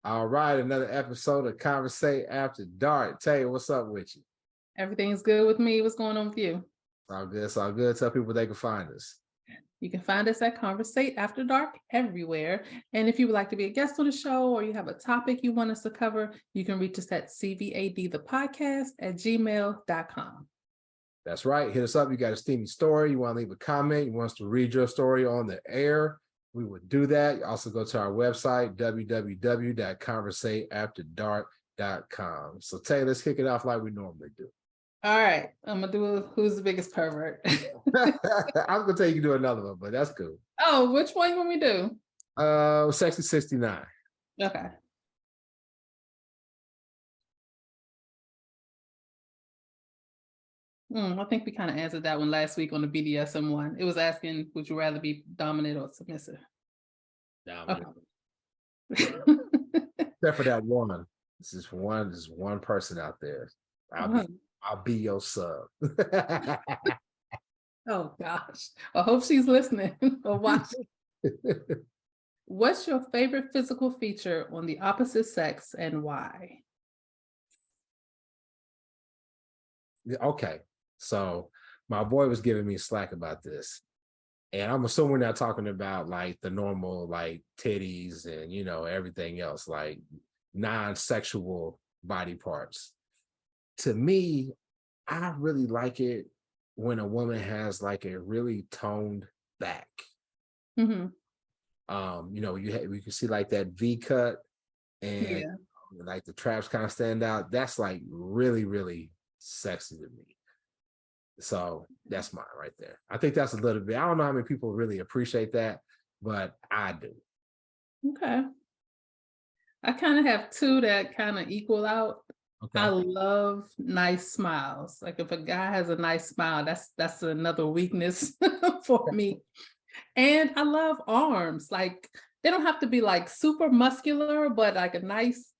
All right, another episode of Conversate After Dark. Tay, what's up with you? Everything's good with me. What's going on with you? All good, it's all good. Tell people they can find us. You can find us at Conversate After Dark everywhere. And if you would like to be a guest on the show or you have a topic you want us to cover, you can reach us at CVAD the podcast at gmail.com. That's right. Hit us up. You got a steamy story. You want to leave a comment. You want us to read your story on the air. We would do that. You also go to our website, www.conversateafterdark.com. So Tay, let's kick it off like we normally do. All right. I'm going to do Who's the Biggest Pervert? I was going to tell you to do another one, but that's cool. Oh, which one you want me to do? Sexy 69. Okay. I think we kind of answered that one last week on the BDSM one. It was asking, would you rather be dominant or submissive? Dominant. Okay. Except for that one. This is one person out there. I'll be your sub. Oh gosh. I hope she's listening or watching. What's your favorite physical feature on the opposite sex and why? Okay. So my boy was giving me slack about this. And I'm assuming we're not talking about like the normal like titties and everything else, like non-sexual body parts. To me, I really like it when a woman has like a really toned back. Mm-hmm. You can see like that V cut and like the traps kind of stand out. That's like really, really sexy to me. So that's mine right there. I think that's a little bit, I don't know how many people really appreciate that, but I do. Okay. I kind of have two that kind of equal out. Okay. I love nice smiles. Like if a guy has a nice smile, that's another weakness for me. And I love arms. Like they don't have to be like super muscular, but like a nice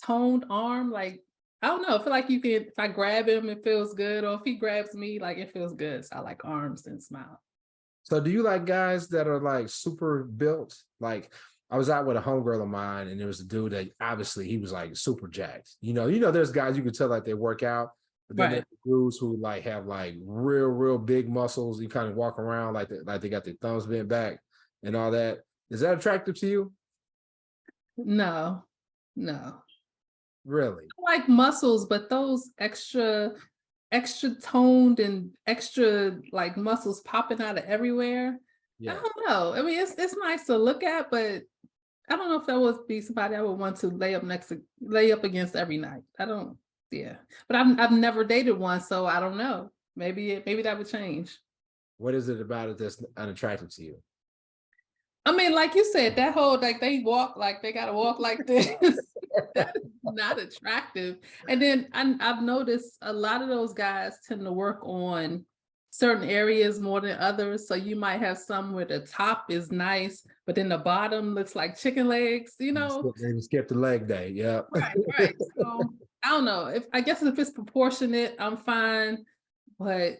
toned arm. Like, I don't know. I feel like if I grab him, it feels good. Or if he grabs me, like it feels good. So I like arms and smile. So do you like guys that are like super built? Like I was out with a homegirl of mine and there was a dude that obviously he was like super jacked. There's guys you could tell like they work out, but then there's dudes who like have like real big muscles. You kind of walk around like they got their thumbs bent back and all that. Is that attractive to you? No. Really? I like muscles, but those extra toned and extra like muscles popping out of everywhere. Yeah. I don't know. I mean, it's nice to look at, but I don't know if that would be somebody I would want to lay up against every night. But I've never dated one, so I don't know. Maybe that would change. What is it about it that's unattractive to you? I mean, like you said, that whole like they gotta walk like this. That's not attractive. And then I've noticed a lot of those guys tend to work on certain areas more than others. So you might have some where the top is nice, but then the bottom looks like chicken legs, They skip the leg day. Yeah. Right. So I don't know. I guess if it's proportionate, I'm fine. But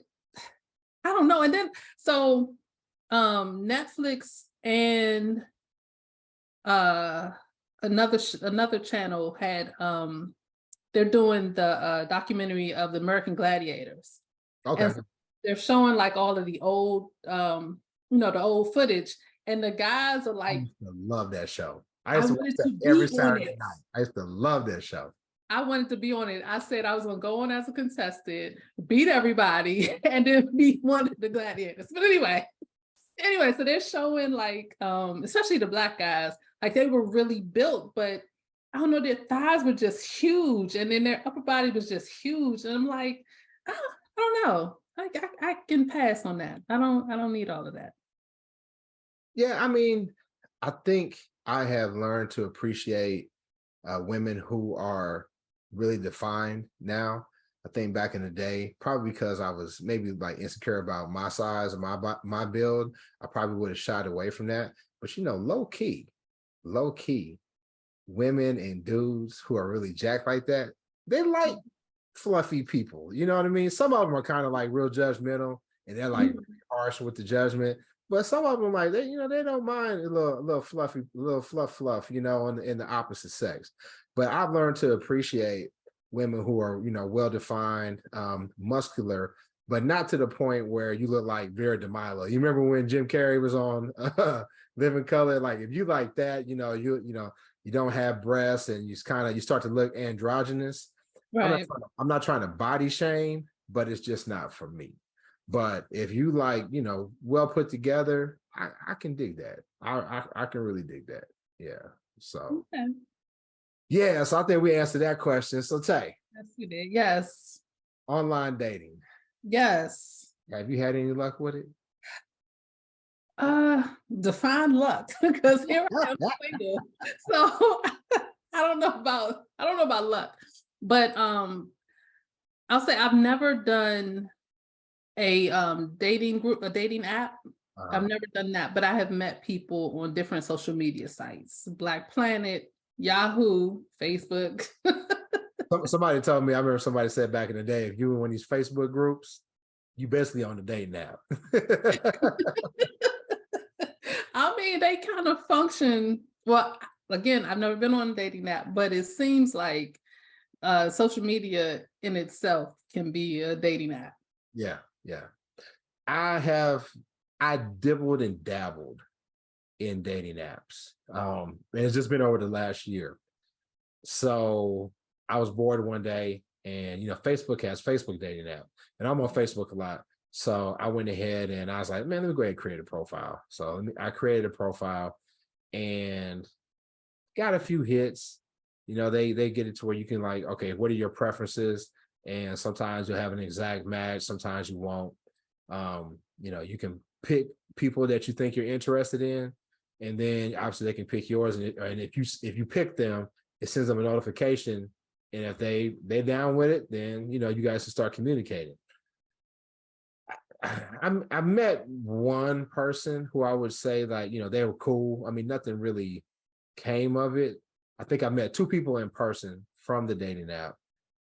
I don't know. And then so Netflix and another channel had they're doing the documentary of the American Gladiators. Okay. And so they're showing like all of the old the old footage, and the guys are like, I used to love that show. I used to watch that every Saturday night. I used to love that show. I wanted to be on it. I said I was going to go on as a contestant, beat everybody, and then be one of the gladiators. But anyway, so they're showing like, especially the black guys, like they were really built, but I don't know, their thighs were just huge, and then their upper body was just huge. And I'm like, I don't know. I can pass on that. I don't need all of that. Yeah, I mean, I think I have learned to appreciate women who are really defined now. I think back in the day, probably because I was maybe like insecure about my size and my build, I probably would have shied away from that. But low key, women and dudes who are really jacked like that, they like fluffy people. You know what I mean? Some of them are kind of like real judgmental and they're like really harsh with the judgment. But some of them like they don't mind a little fluffy, little fluff, in the opposite sex. But I've learned to appreciate women who are, well defined, muscular, but not to the point where you look like Vera DeMilo. You remember when Jim Carrey was on Living Color? Like if you like that, you don't have breasts and you start to look androgynous. Right. I'm not trying to body shame, but it's just not for me. But if you like, well put together, I can dig that. I can really dig that. Yeah. So Okay. yeah, so I think we answered that question. So Tay, Yes, you did. Yes. online dating. Yes. Have you had any luck with it? Define luck because here I am single. So I don't know about luck. But I'll say I've never done a a dating app. I've never done that, but I have met people on different social media sites, Black Planet, Yahoo, Facebook. Somebody told me, I remember somebody said back in the day, if you were in one of these Facebook groups, you basically on the dating app. I mean, they kind of function. Well, again, I've never been on a dating app, but it seems like social media in itself can be a dating app. Yeah, yeah. I dibbled and dabbled in dating apps. And it's just been over the last year. So I was bored one day and Facebook has Facebook dating app and I'm on Facebook a lot. So I went ahead and I was like, man, let me go ahead and create a profile. So I created a profile and got a few hits. They get it to where you can like, okay, what are your preferences? And sometimes you'll have an exact match, sometimes you won't. You can pick people that you think you're interested in, and then obviously they can pick yours. And if you pick them, it sends them a notification. And if they're down with it, then you guys can start communicating. I met one person who I would say like, they were cool. I mean, nothing really came of it. I think I met two people in person from the dating app.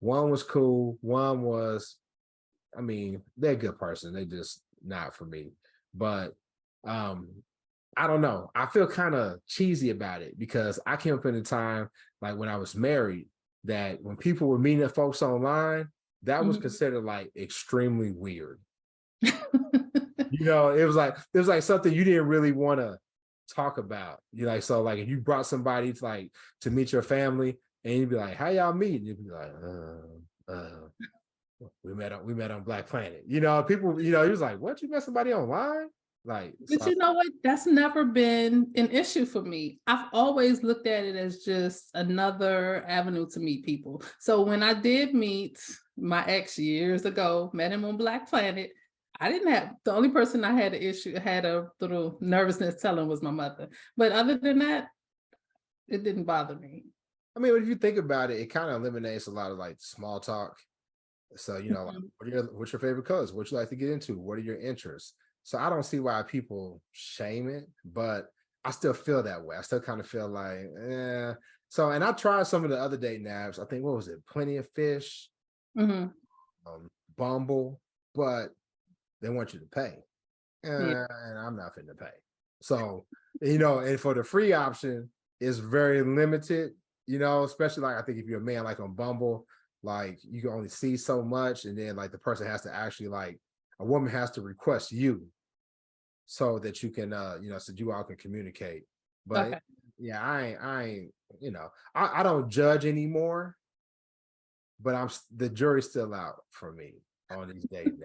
One was cool. One was, I mean, they're a good person. They just not for me. But I don't know. I feel kind of cheesy about it because I came up in a time like when I was married that when people were meeting folks online, that was considered like extremely weird. It was like something you didn't really want to talk about. So like if you brought somebody to meet your family and you'd be like, how y'all meet? And you'd be like, we met on Black Planet. People, he was like, what, you met somebody online? Like, But you know what? That's never been an issue for me. I've always looked at it as just another avenue to meet people. So when I did meet my ex years ago, met him on Black Planet, the only person I had had a little nervousness telling was my mother. But other than that, it didn't bother me. I mean, if you think about it, it kind of eliminates a lot of like small talk. So, like, what's your favorite colors? What you like to get into? What are your interests? So I don't see why people shame it, but I still feel that way. I still kind of feel like, eh. So, and I tried some of the other dating apps. I think, what was it? Plenty of Fish, Bumble, but they want you to pay. And I'm not finna pay. So, and for the free option, it's very limited, especially like I think if you're a man, like on Bumble, like you can only see so much, and then like the person has to actually like a woman has to request you so that you can so you all can communicate. But Okay. yeah, I ain't I don't judge anymore, but the jury's still out for me on these dating.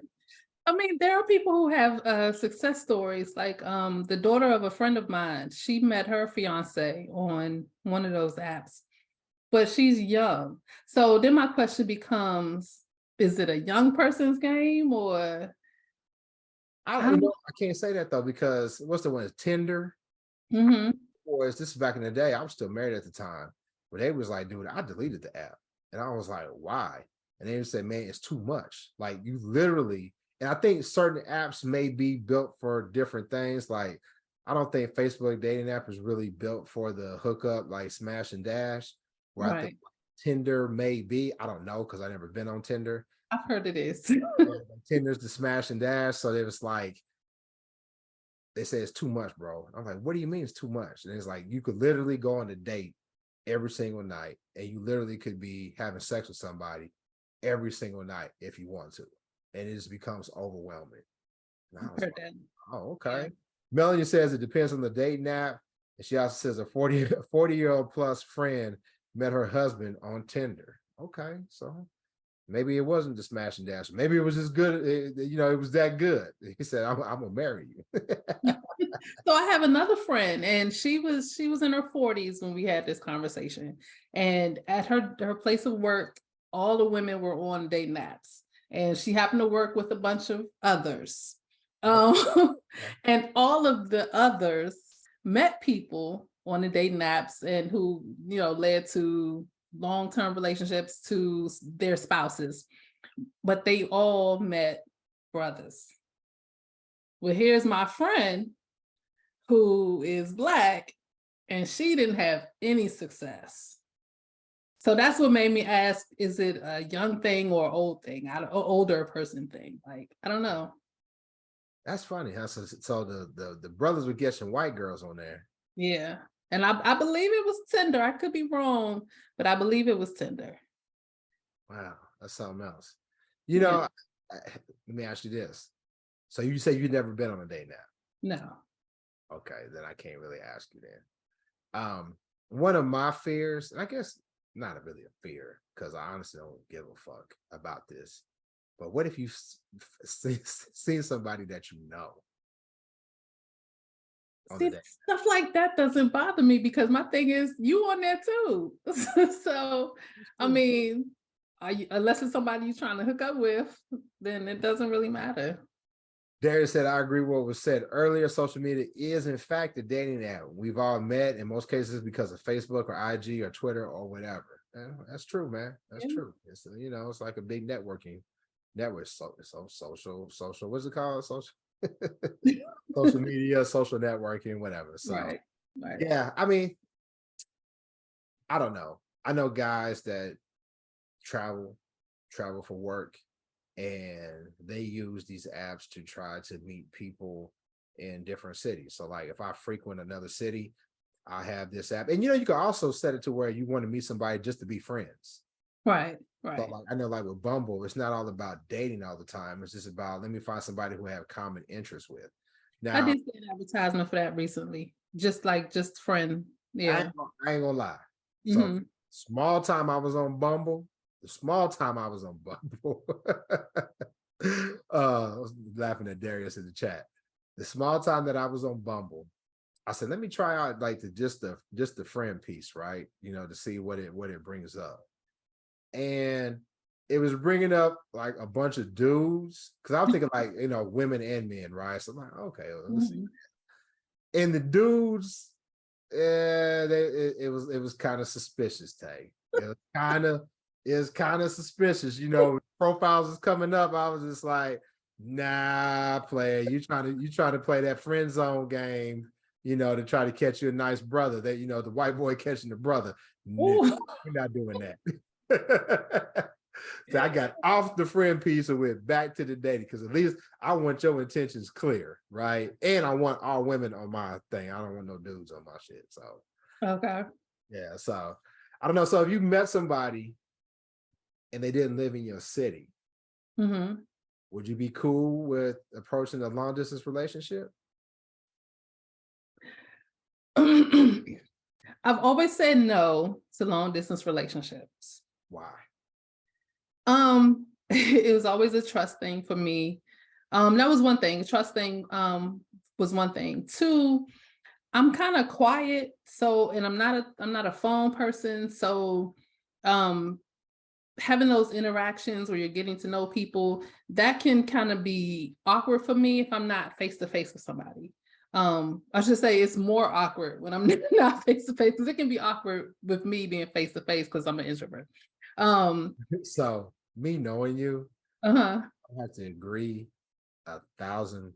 I mean, there are people who have success stories. Like the daughter of a friend of mine, she met her fiance on one of those apps, but she's young. So then my question becomes, is it a young person's game or? I can't say that though, because what's the one? Tinder. Or this is back in the day. I was still married at the time, but they was like, dude, I deleted the app. And I was like, why? And they said, man, it's too much. Like you literally, and I think certain apps may be built for different things. Like, I don't think Facebook dating app is really built for the hookup, like smash and dash, where I think Tinder may be. I don't know, because I've never been on Tinder. I've heard it is. Tinder's the smash and dash. So it was like, they say it's too much, bro. I'm like, what do you mean it's too much? And it's like, you could literally go on a date every single night, and you literally could be having sex with somebody every single night if you want to. And it just becomes overwhelming. And I was like, oh, okay. Yeah. Melanie says it depends on the dating app. And she also says a 40-year-old plus friend met her husband on Tinder. Okay, so maybe it wasn't the smash and dash. Maybe it was just good. It was that good. He said, I'm gonna marry you. So I have another friend, and she was in her 40s when we had this conversation. And at her place of work, all the women were on dating apps, and she happened to work with a bunch of others. And all of the others met people on the dating apps, and who, led to long-term relationships to their spouses, but they all met brothers. Well, here's my friend who is Black, and she didn't have any success. So that's what made me ask, is it a young thing or old thing? Older person thing? Like, I don't know. That's funny, huh? So the brothers were getting white girls on there. Yeah. And I believe it was Tinder. I could be wrong, but I believe it was Tinder. Wow, that's something else. Let me ask you this. So you say you've never been on a date now? No. Okay, then I can't really ask you then. One of my fears, and I guess not really a fear, because I honestly don't give a fuck about this, but what if you've seen somebody that you know? See, stuff like that doesn't bother me, because my thing is, you on there too. So, I mean, unless it's somebody you're trying to hook up with, then it doesn't really matter. Darius said, I agree with what was said earlier. Social media is, in fact, a dating app. We've all met, in most cases, because of Facebook or IG or Twitter or whatever. And that's true, man. That's true. It's it's like a big networking network. So social. What's it called? Social. Social media, social networking, whatever. So, right. Yeah. I mean, I don't know. I know guys that travel for work, and they use these apps to try to meet people in different cities. So like if I frequent another city, I have this app. And you can also set it to where you want to meet somebody just to be friends. Right. So like, I know like with Bumble, it's not all about dating all the time. It's just about, let me find somebody who I have common interests with. Now, I did see an advertisement for that recently. Just friend. Yeah. I ain't gonna lie. So small time I was on Bumble, I was laughing at Darius in the chat. The small time that I was on Bumble, I said, let me try out like just the friend piece, right? To see what it brings up. And it was bringing up like a bunch of dudes, because I was thinking like, women and men, right? So I'm like, okay, let's see. And the dudes, it was kind of suspicious, Tay. It was kind of suspicious. Profiles is coming up. I was just like, nah, player, you trying to play that friend zone game, to try to catch you a nice brother. That the white boy catching the brother. No, we're not doing that. So I got off the friend piece and went back to the dating, because at least I want your intentions clear, right? And I want all women on my thing. I don't want no dudes on my shit. So okay. Yeah. So I don't know. So if you met somebody and they didn't live in your city, would you be cool with approaching a long distance relationship? I've always said no to long distance relationships. Why? It was always a trust thing for me. That was one thing. Trust thing was one thing. Two, I'm kind of quiet, and I'm not a phone person. So having those interactions where you're getting to know people, that can kind of be awkward for me if I'm not face to face with somebody. I should say it's more awkward when I'm not face to face, because it can be awkward with me being face to face because I'm an introvert. So me knowing you, I have to agree 1,000%.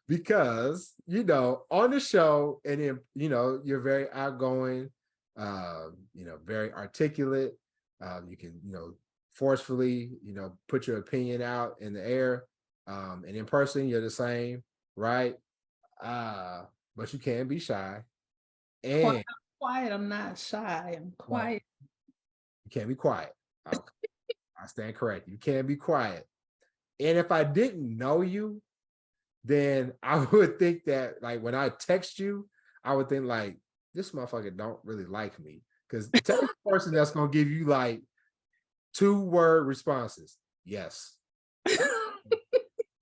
Because on the show, and you're very outgoing, very articulate. You can forcefully put your opinion out in the air. And in person, you're the same, right? But you can be shy. And quiet. I'm not shy. I'm well, quiet. you can't be quiet. Okay. I stand correct. You can't be quiet. And if I didn't know you, then I would think that like when I text you, I would think like this motherfucker don't really like me. Because the type of person that's gonna give you like 2-word responses. Yes.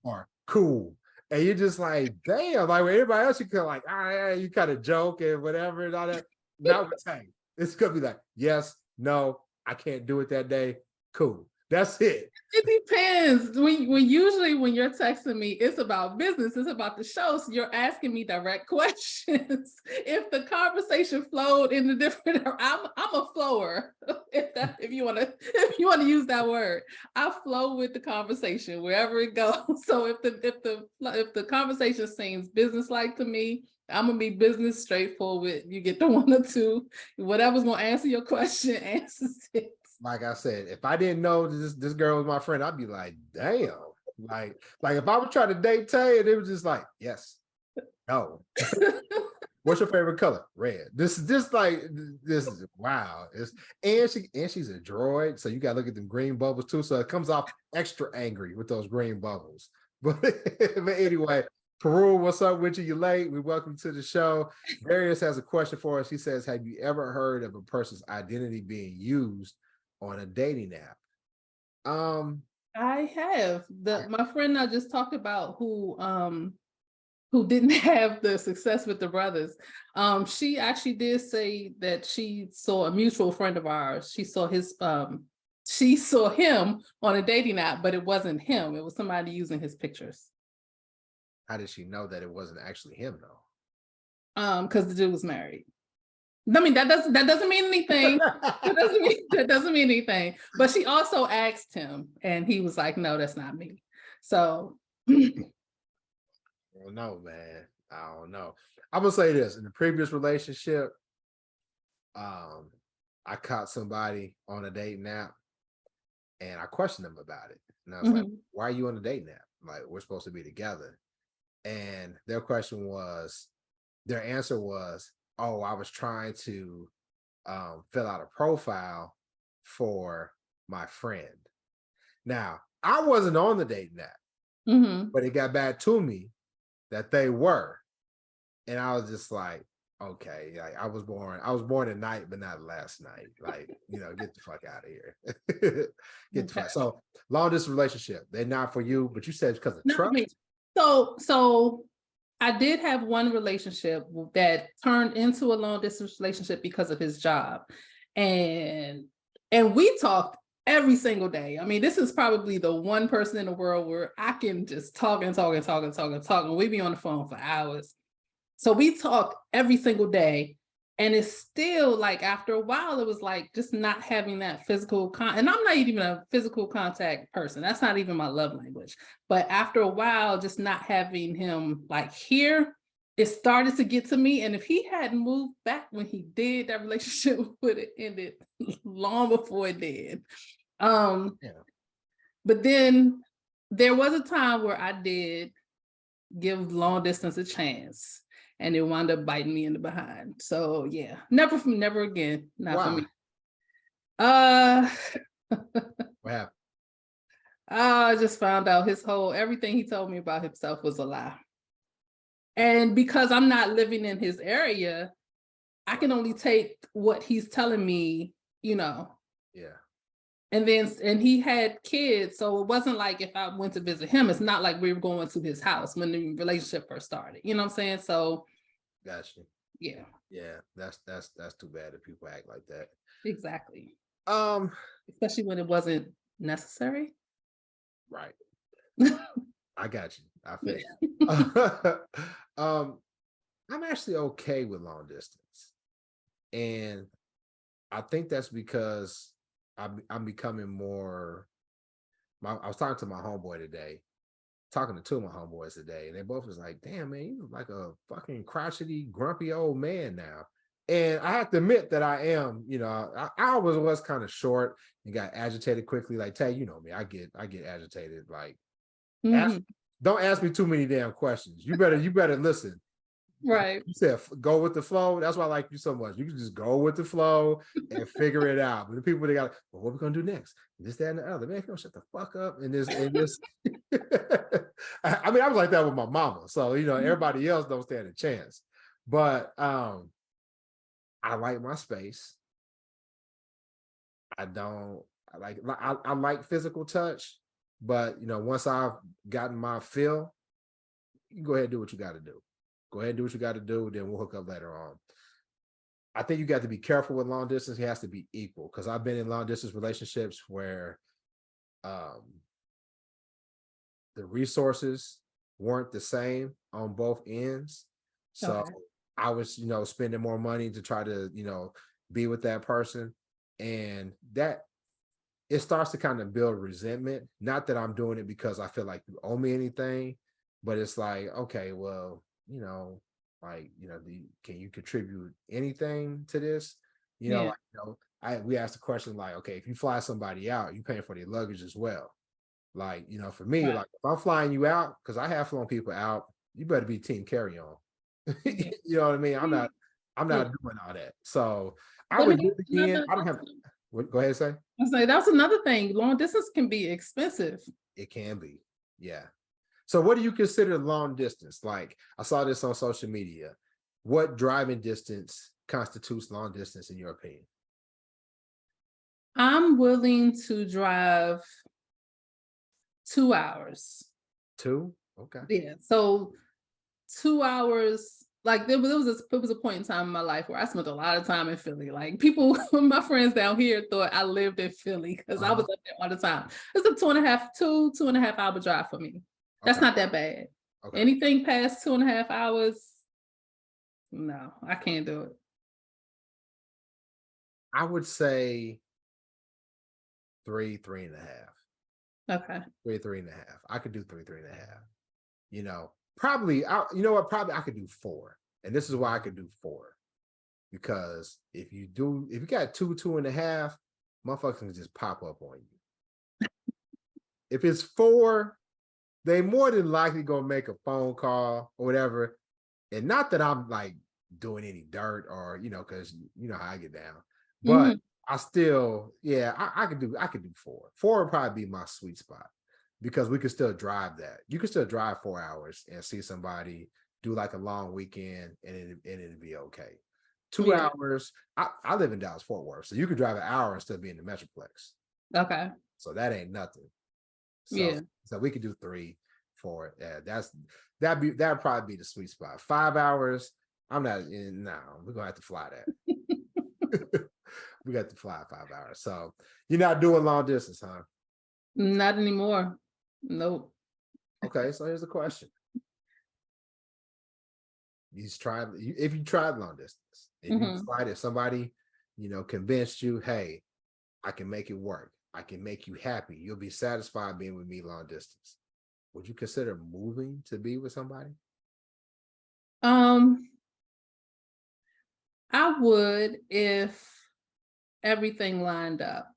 Or cool. And you're just like, damn, like with everybody else, you could like, you kind of joke and whatever and all that. Not with Tay. It's gonna be like, yes, no, I can't do it that day. Cool. That's it. It depends. When usually when you're texting me, it's about business, it's about the show. So you're asking me direct questions. If the conversation flowed in the different, I'm a flower. If you want to use that word, I flow with the conversation wherever it goes. So if the conversation seems business-like to me, I'm gonna be business straightforward. You get the 1 or 2. Whatever's gonna answer your question answers it. Like I said, if I didn't know this girl was my friend, I'd be like, damn. Like if I would try to date Tay and it was just like, yes, no. What's your favorite color? Red. This is wow. She's a droid, so you gotta look at them green bubbles too. So it comes off extra angry with those green bubbles. But anyway, Peru, what's up with you? You late? We welcome you to the show. Darius has a question for us. He says, have you ever heard of a person's identity being used on a dating app? I have. My friend I just talked about who didn't have the success with the brothers. She actually did say that she saw a mutual friend of ours. She saw him on a dating app, but it wasn't him. It was somebody using his pictures. How did she know that it wasn't actually him though? Because the dude was married. I mean, that doesn't mean anything. That doesn't mean anything. But she also asked him, and he was like, "No, that's not me." So, I don't know, man. I don't know. I'm gonna say this: in the previous relationship, I caught somebody on a dating app, and I questioned them about it, and I was like, "Why are you on a dating app? Like, we're supposed to be together." And their answer was, oh, I was trying to fill out a profile for my friend. Now, I wasn't on the dating app, but it got back to me that they were. And I was just like, okay, like I was born at night, but not last night. Like, get the fuck out of here. So long distance relationship, they're not for you, but you said it's because of trust. So I did have one relationship that turned into a long distance relationship because of his job. And we talked every single day. I mean, this is probably the one person in the world where I can just talk and talk and talk and talk and talk. And we'd be on the phone for hours. So we talked every single day. And it's still like after a while, it was like just not having that physical and I'm not even a physical contact person. That's not even my love language. But after a while, just not having him like here, it started to get to me. And if he hadn't moved back when he did, that relationship would have ended long before it did. But then there was a time where I did give long distance a chance. And it wound up biting me in the behind. So yeah, never again. Not for me. What happened? I just found out everything he told me about himself was a lie. And because I'm not living in his area, I can only take what he's telling me, Yeah. And he had kids. So it wasn't like if I went to visit him, it's not like we were going to his house when the relationship first started. You know what I'm saying? So gotcha. Yeah. That's too bad that people act like that. Exactly. Especially when it wasn't necessary. Right. I got you. I feel you. I'm actually okay with long distance. And I think that's because I'm becoming more I was talking to my homeboy today. Talking to 2 of my homeboys today, and they both was like, damn, man, you look like a fucking crotchety, grumpy old man now. And I have to admit that I am, I always was kind of short and got agitated quickly. Like, Tay, you know me, I get agitated like don't ask me too many damn questions. You better listen. Right. You said go with the flow. That's why I like you so much. You can just go with the flow and figure it out. But the people they got, well, what are we gonna do next? This, that, and the other. Man, if you don't shut the fuck up and this. I mean, I was like that with my mama. So everybody else don't stand a chance. But I like my space. I like physical touch, but once I've gotten my fill, you can go ahead and do what you got to do. Go ahead and do what you got to do. Then we'll hook up later on. I think you got to be careful with long distance. It has to be equal, because I've been in long distance relationships where the resources weren't the same on both ends. So okay. I was, spending more money to try to, be with that person. And that it starts to kind of build resentment. Not that I'm doing it because I feel like you owe me anything, but it's like, okay, well, can you contribute anything to this? We asked the question like, okay, if you fly somebody out, you paying for their luggage as well. Like, for me, right. Like if I'm flying you out, because I have flown people out, you better be team carry on. You know what I mean? I'm not doing all that. So I would do it again. I don't have. Go ahead and say. I say that's another thing. Long distance can be expensive. It can be, yeah. So what do you consider long distance? Like I saw this on social media. What driving distance constitutes long distance in your opinion? I'm willing to drive 2 hours. 2? Okay. Yeah. So 2 hours, like there was a point in time in my life where I spent a lot of time in Philly. Like people, my friends down here thought I lived in Philly because I was up there all the time. It's a 2.5 hour drive for me. That's not that bad. Okay. Anything past 2.5 hours, no, I can't do it. I would say 3.5. Okay. 3.5. I could do 3.5. Probably, probably I could do 4. And this is why I could do 4. Because if you got 2.5, motherfuckers can just pop up on you. If it's 4, they more than likely gonna make a phone call or whatever. And not that I'm like doing any dirt or, because how I get down. But I still, I could do 4. 4 would probably be my sweet spot. Because we could still drive that. You could still drive 4 hours and see somebody, do like a long weekend, and it'd be okay. 2 hours. I live in Dallas Fort Worth, so you could drive an hour and still be in the Metroplex. Okay. So that ain't nothing. So we could do 3, 4. Yeah, that'd probably be the sweet spot. 5 hours. I'm not in. No, we're gonna have to fly that. We got to fly 5 hours. So you're not doing long distance, huh? Not anymore. Nope. Okay, so here's the question. If you tried long distance, if somebody, convinced you, hey, I can make it work. I can make you happy. You'll be satisfied being with me long distance. Would you consider moving to be with somebody? I would if everything lined up.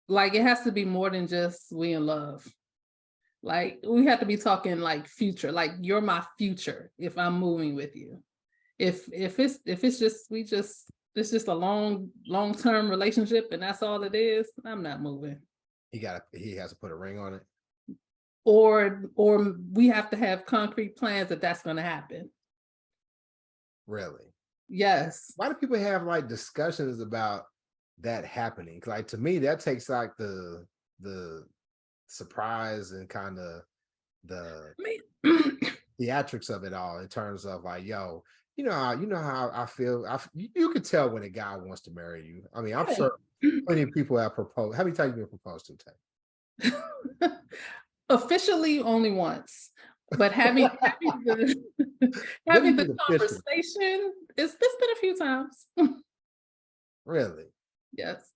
Like it has to be more than just we in love. Like we have to be talking like future, like you're my future if I'm moving with you. If it's just a long-term relationship and that's all it is, I'm not moving. He has to put a ring on it. Or we have to have concrete plans that that's going to happen. Really? Yes. Why do people have like discussions about that happening? Like to me, that takes like the surprise and kind of the theatrics of it all in terms of like, yo, you know how I feel. You could tell when a guy wants to marry you. I mean, I'm sure plenty of people have proposed. How many times have you been proposed to, Tay? Officially only once, but having the conversation, it's been a few times. Really? Yes.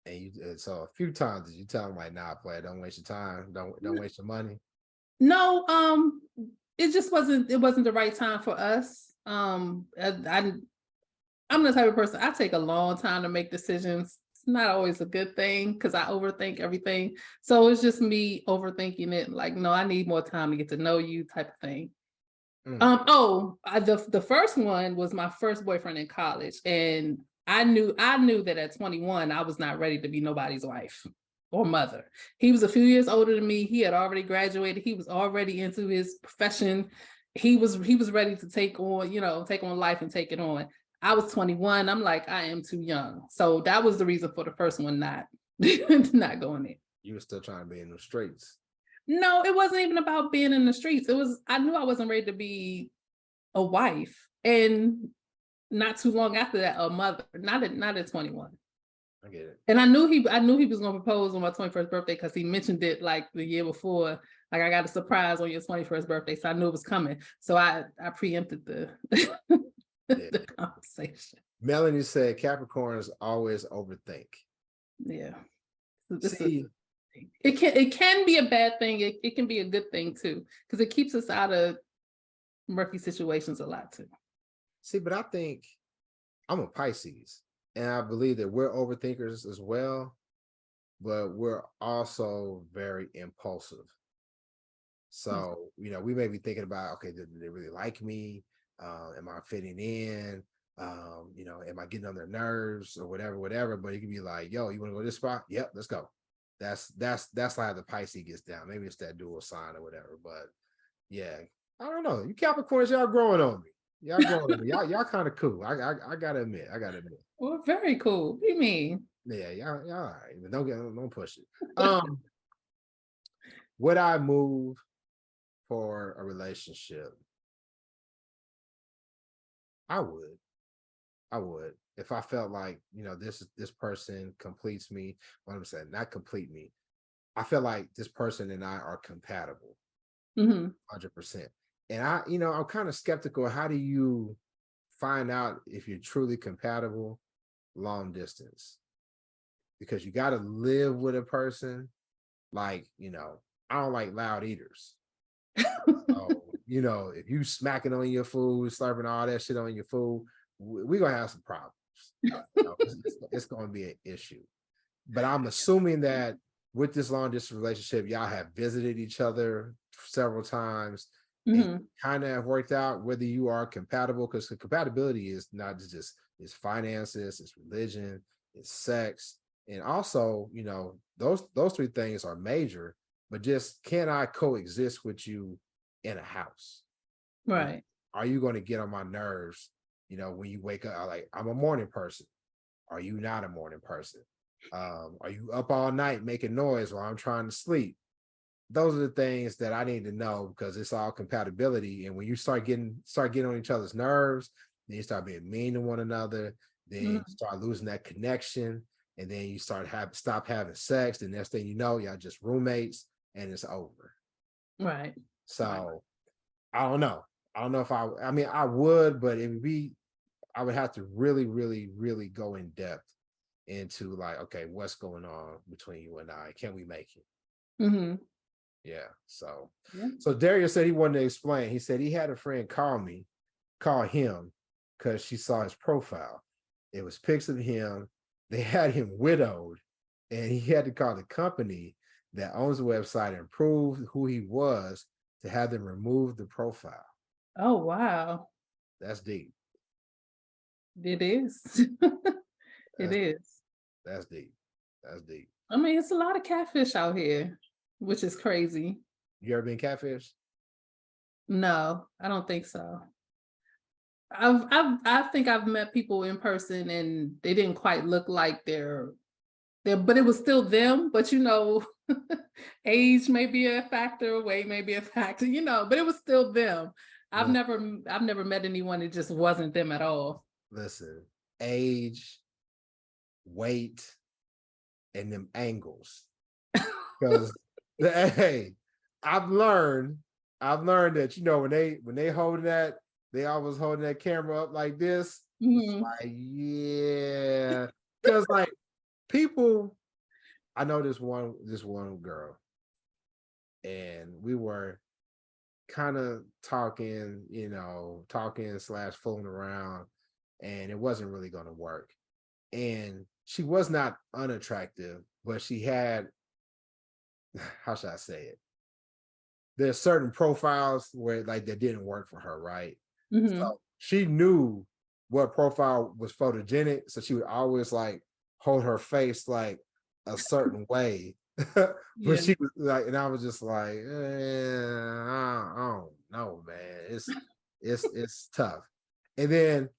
And so a few times did you tell him like, nah, play, don't waste your time, don't waste your money? No, it just wasn't the right time for us. I'm the type of person, I take a long time to make decisions. not always a good thing because I overthink everything. So it's just me overthinking it. Like, no, I need more time to get to know you, type of thing. The first one was my first boyfriend in college, and I knew that at 21 I was not ready to be nobody's wife or mother. He was a few years older than me. He had already graduated. He was already into his profession. He was ready to take on life and take it on. I was 21. I'm like, I am too young. So that was the reason for the first one not not going in. You were still trying to be in the streets. No, it wasn't even about being in the streets. It was, I knew I wasn't ready to be a wife. And not too long after that, a mother, not at 21. I get it. And I knew he was gonna propose on my 21st birthday because he mentioned it like the year before. Like, I got a surprise on your 21st birthday. So I knew it was coming. So I preempted the the conversation. Melanie said Capricorns always overthink. Yeah. See, it can be a bad thing. It can be a good thing too, because it keeps us out of murky situations a lot too. See, but I think I'm a Pisces, and I believe that we're overthinkers as well, but we're also very impulsive. So, we may be thinking about, okay, do they really like me? Am I fitting in? Am I getting on their nerves or whatever? But it could be like, yo, you want to go to this spot? Yep, let's go. That's how the Pisces gets down. Maybe it's that dual sign or whatever. But yeah, I don't know. You Capricorns, y'all growing on me. Y'all growing on me. Y'all kind of cool. I gotta admit. Well, very cool. What do you mean? Yeah, y'all all right. But don't push it. Would I move for a relationship? I would. If I felt like, this person completes me, what I'm saying, not complete me. I feel like this person and I are compatible. 100%. And I'm kind of skeptical. How do you find out if you're truly compatible long distance? Because you got to live with a person. Like, I don't like loud eaters. So, if you smacking on your food, slurping all that shit on your food, we're going to have some problems. It's going to be an issue. But I'm assuming that with this long distance relationship, y'all have visited each other several times and kind of have worked out whether you are compatible, because compatibility is not just it's finances, it's religion, it's sex. And also, those three things are major, but just can I coexist with you in a house? Right. Are you going to get on my nerves? When you wake up, like, I'm a morning person. Are you not a morning person? Are you up all night making noise while I'm trying to sleep? Those are the things that I need to know, because it's all compatibility. And when you start getting on each other's nerves, then you start being mean to one another. Then you start losing that connection, and then you stop having sex. The next thing you know, y'all just roommates, and it's over. Right. So I don't know. I don't know if I mean, I would, but I would have to really, really, really go in depth into like, okay, what's going on between you and I? Can we make it? Yeah. So Darius said he wanted to explain. He said he had a friend call him because she saw his profile. It was pics of him. They had him widowed, and he had to call the company that owns the website and prove who he was to have them remove the profile. Oh, wow. That's deep. It is. It is. That's deep. That's deep. I mean, it's a lot of catfish out here, which is crazy. You ever been catfished? No, I don't think so. I think I've met people in person and they didn't quite look like they're, but it was still them. But age may be a factor, weight may be a factor, but it was still them. I've never met anyone that just wasn't them at all. Listen, age, weight, and them angles. Because hey, I've learned that when they holding that, they always holding that camera up like this. Like, yeah. Because like people, I know this one girl, and we were kind of talking / fooling around, and it wasn't really going to work. And she was not unattractive, but she had, how should I say it? There's certain profiles where like that didn't work for her, right? Mm-hmm. So she knew what profile was photogenic, so she would always like hold her face like a certain way. But Yeah. she was like, and I was just like, I don't know, man. It's tough. And then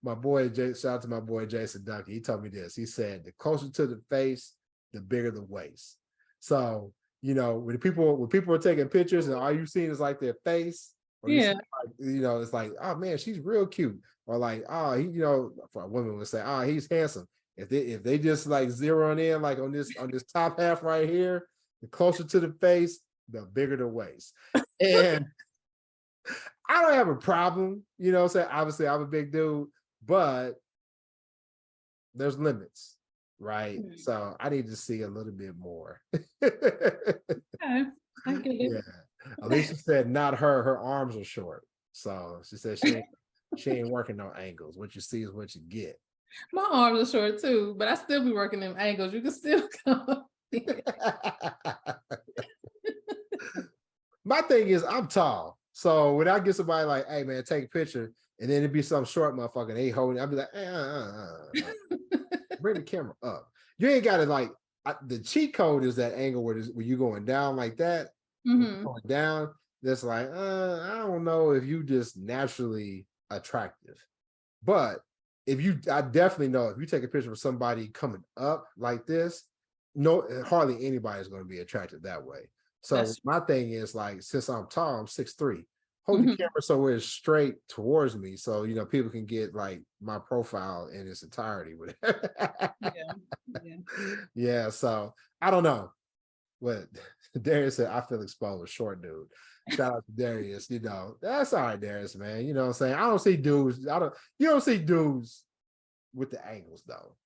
my boy shout out to my boy Jason Duncan. He told me this. He said the closer to the face, the bigger the waist. So when people are taking pictures and all you see is like their face, or you see Yeah. like, it's like, oh man, she's real cute, or like, oh, for a woman would say, oh, he's handsome. If they just like zeroing in like on this top half right here, the closer to the face, the bigger the waist. And I don't have a problem, saying obviously I'm a big dude, but there's limits, right? Mhm. So I need to see a little bit more. Okay. I get Yeah. it. Alicia said not her, her arms are short. So she said she ain't working no angles. What you see is what you get. My arms are short too, but I still be working them angles. You can still come. My thing is I'm tall. So when I get somebody like, hey man, take a picture, and then it'd be some short motherfucker, they holding, I'd be like, bring the camera up. You ain't got to like the cheat code is that angle where you're going down like that. Mm-hmm. Going down, that's like, I don't know if you just naturally attractive. But I definitely know if you take a picture of somebody coming up like this, no, hardly anybody is going to be attracted that way. So That's my thing is like, since I'm tall, I'm 6'3". Hold the mhm. camera so it's straight towards me, so people can get like my profile in its entirety with it. Yeah. Yeah. Yeah, so I don't know. What Darius said, I feel exposed, short dude. Shout out to Darius. That's all right, Darius, man. You know what I'm saying? I don't see dudes. You don't see dudes with the angles though.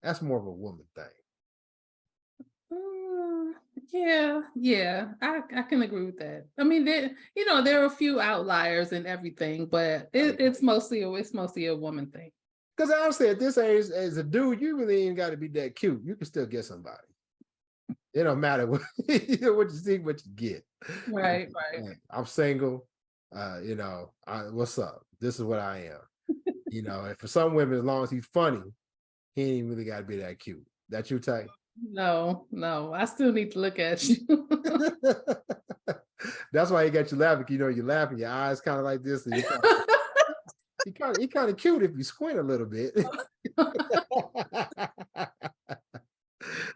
That's more of a woman thing. Mm, yeah, yeah, I can agree with that. I mean, there are a few outliers and everything, but it's mostly a woman thing. Because honestly, at this age, as a dude, you really ain't got to be that cute. You can still get somebody. It don't matter what, what you see, what you get. Right, right. I'm single. What's up? This is what I am. And for some women, as long as he's funny, he ain't really got to be that cute. That you, Tay? No, no, I still need to look at you. That's why he got you laughing. You're laughing, your eyes kind of like this. And he kind of cute if you squint a little bit.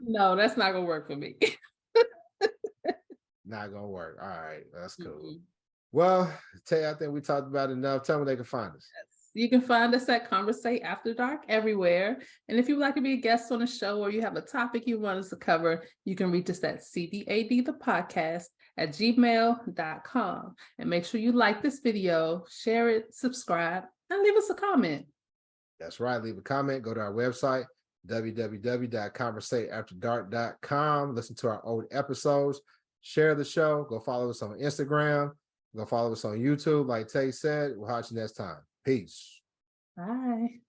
No, that's not gonna work for me. Not gonna work. All right, that's cool. Mm-mm. Well, Tay, I think we talked about enough. Tell me where they can find us. You can find us at Conversate After Dark everywhere. And if you would like to be a guest on the show or you have a topic you want us to cover, you can reach us at CVAD the podcast at gmail.com. And make sure you like this video, share it, subscribe, and leave us a comment. That's right. Leave a comment. Go to our website, www.conversateafterdark.com. Listen to our old episodes. Share the show. Go follow us on Instagram. Go follow us on YouTube. Like Tay said, we'll catch you next time. Peace. Bye.